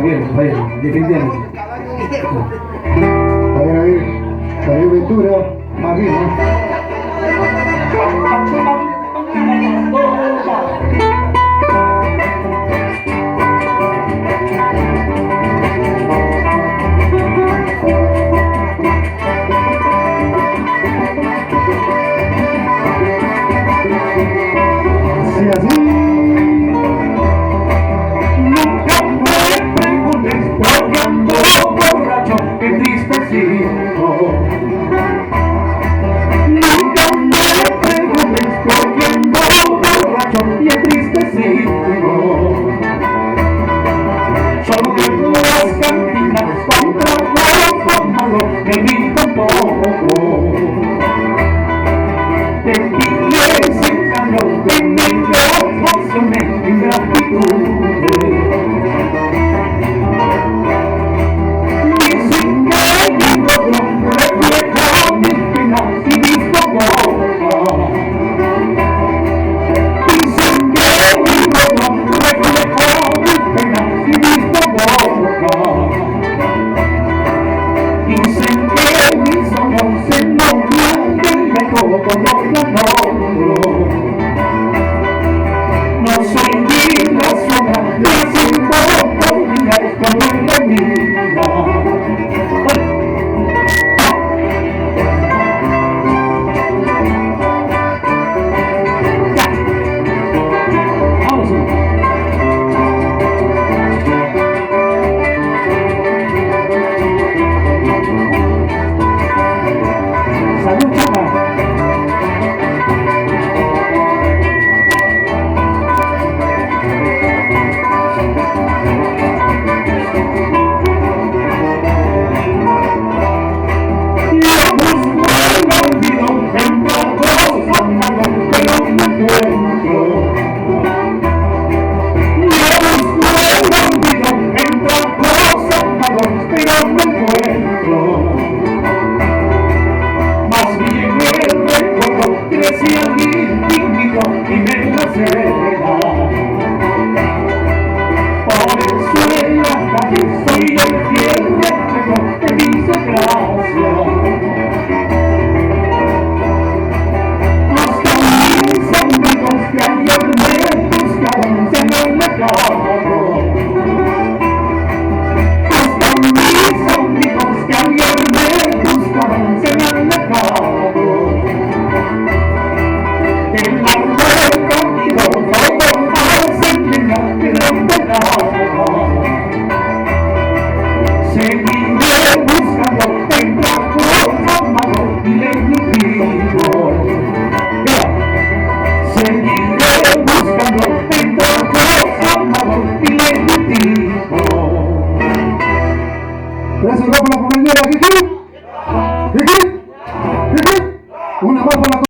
Bien, definitivamente. A ver, Javier Ventura, más bien, ¿no? Así. Nunca me preguntes por qué ando borracho, entristecido. Nunca me preguntes por qué ando borracho y entristecido. Solo en las cantinas con tragos tomados me brinco un poco. Te pides en cambio de mi pasión de ingratitud. Dicen que mi rostro refleja mis penas y mis dolores. Dicen que mi rostro refleja mis penas y mis dolores. Dicen que mis ojos se enojan del eco con los llanos. No soy ni la sombra de las infotomías como en la mía. Gracias por la compañera. ¿Qué? Una más por la